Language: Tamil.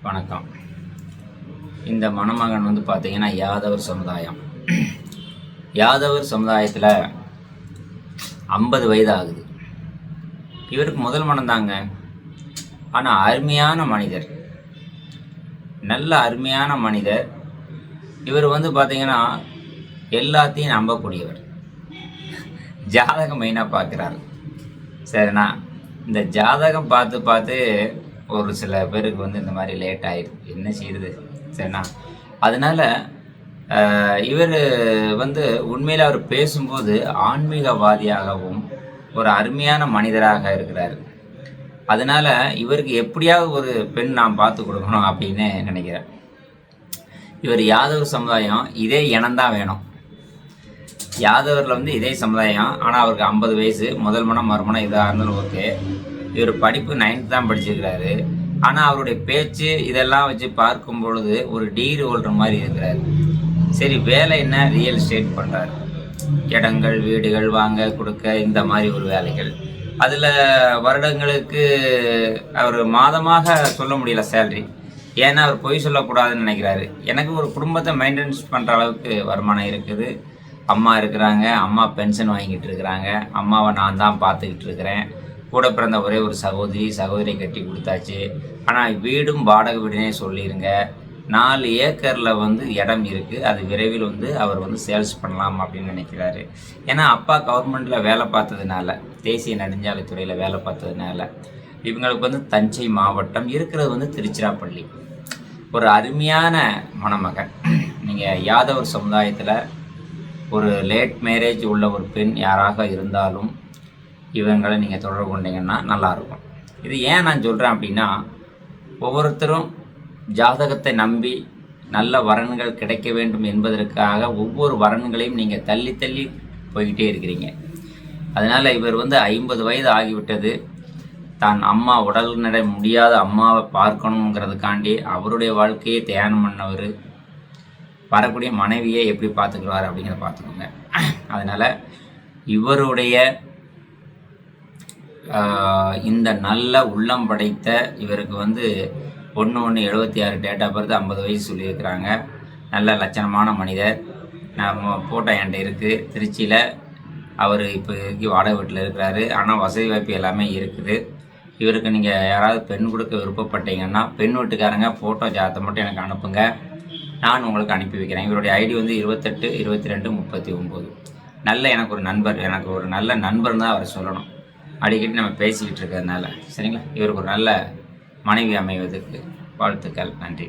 வணக்கம். இந்த மணமகன் பார்த்தீங்கன்னா யாதவர் சமுதாயம். யாதவர் சமுதாயத்தில் 50 வயது ஆகுது. இவருக்கு முதல் மனம்தாங்க. ஆனால் அருமையான மனிதர், நல்ல அருமையான மனிதர். இவர் பார்த்தீங்கன்னா எல்லாத்தையும் நம்பக்கூடியவர். ஜாதகம் மெயினாக பார்க்குறாரு. சரிண்ணா, இந்த ஜாதகம் பார்த்து ஒரு சில பேருக்கு இந்த மாதிரி லேட் ஆயிடுது. என்ன செய்யுது? சரிண்ணா, அதனால் இவர் உண்மையில் அவர் பேசும்போது ஆன்மீகவாதியாகவும் ஒரு அருமையான மனிதராக இருக்கிறார். அதனால் இவருக்கு எப்படியாவது ஒரு பெண் நாம் பார்த்து கொடுக்கணும் அப்படின்னு நினைக்கிறேன். இவர் யாதவர் சமுதாயம், இதே இனம்தான் வேணும். யாதவரில் இதே சமுதாயம், ஆனால் அவருக்கு 50 வயசு. முதல் மனம் மறுமணம் இதாக இருந்தாலும் ஓகே. இவர் படிப்பு 9th தான் படிச்சிருக்கிறாரு. ஆனால் அவருடைய பேச்சு இதெல்லாம் வச்சு பார்க்கும் பொழுது ஒரு டிகிரி ஹோல்டர் மாதிரி இருக்கிறார். சரி, வேலை என்ன? ரியல் எஸ்டேட் பண்ணுறாரு. இடங்கள் வீடுகள் வாங்க கொடுக்க இந்த மாதிரி ஒரு வேலைகள். அதில் வருடங்களுக்கு அவர் மாதமாக சொல்ல முடியல சேலரி. ஏன்னா அவர் பொய் சொல்லக்கூடாதுன்னு நினைக்கிறாரு. எனக்கு ஒரு குடும்பத்தை மெயின்டெனன்ஸ் பண்ணுற அளவுக்கு வருமானம் இருக்குது. அம்மா இருக்கிறாங்க, அம்மா பென்ஷன் வாங்கிட்டு இருக்கிறாங்க. அம்மாவை நான் தான் பார்த்துக்கிட்டு இருக்கிறேன். கூட பிறந்த ஒரே ஒரு சகோதரி கட்டி கொடுத்தாச்சு. ஆனால் வீடும் வாடகை வீடுனே சொல்லிடுங்க. 4 ஏக்கரில் இடம் இருக்குது. அது விரைவில் அவர் சேல்ஸ் பண்ணலாம் அப்படின்னு நினைக்கிறாரு. ஏன்னா அப்பா கவர்மெண்ட்டில் வேலை பார்த்ததுனால, தேசிய நெடுஞ்சாலைத்துறையில் வேலை பார்த்ததுனால இவங்களுக்கு தஞ்சை மாவட்டம் இருக்கிறது திருச்சிராப்பள்ளி. ஒரு அருமையான மணமகன். நீங்கள் யாதவர் சமுதாயத்தில் ஒரு லேட் மேரேஜ் உள்ள ஒரு பெண் யாராக இருந்தாலும் இவங்களை நீங்கள் தொடர்பு கொண்டீங்கன்னா நல்லாயிருக்கும். இது ஏன் நான் சொல்கிறேன் அப்படின்னா, ஒவ்வொருத்தரும் ஜாதகத்தை நம்பி நல்ல வரன்கள் கிடைக்க வேண்டும் என்பதற்காக ஒவ்வொரு வரன்களையும் நீங்கள் தள்ளி தள்ளி போய்கிட்டே இருக்கிறீங்க. அதனால் இவர் 50 வயது ஆகிவிட்டது. தான் அம்மா உடல்நடை முடியாத அம்மாவை பார்க்கணுங்கிறதுக்காண்டி அவருடைய வாழ்க்கையை தியானம் பண்ணவர். வரக்கூடிய மனைவியை எப்படி பார்த்துக்குவார் அப்படிங்கிறத பார்த்துக்கோங்க. அதனால் இவருடைய இந்த நல்ல உள்ளம் படைத்த இவருக்கு 1/1/76 டேட் ஆஃப் பர்த், 50 வயசு சொல்லியிருக்கிறாங்க. நல்ல லட்சணமான மனிதர். நம்ம ஃபோட்டோ என்கிட்ட இருக்குது. திருச்சியில் அவர் இப்போதைக்கு வாடகை வீட்டில் இருக்கிறாரு. ஆனால் வசதி வாய்ப்பு எல்லாமே இருக்குது. இவருக்கு நீங்கள் யாராவது பெண் கொடுக்க விருப்பப்பட்டீங்கன்னா பெண் வீட்டுக்காரங்க ஃபோட்டோ ஜாதத்தை மட்டும் எனக்கு அனுப்புங்க, நான் உங்களுக்கு அனுப்பி வைக்கிறேன். இவருடைய ஐடி 28 22 39. எனக்கு ஒரு நல்ல நண்பர் தான் அவர் சொல்லணும். அடிக்கடி நம்ம பேசிக்கிட்டு இருக்கிறதுனால. சரிங்களா? இவருக்கு ஒரு நல்ல மனைவி அமைவதற்கு வாழ்த்துக்கள். நன்றி.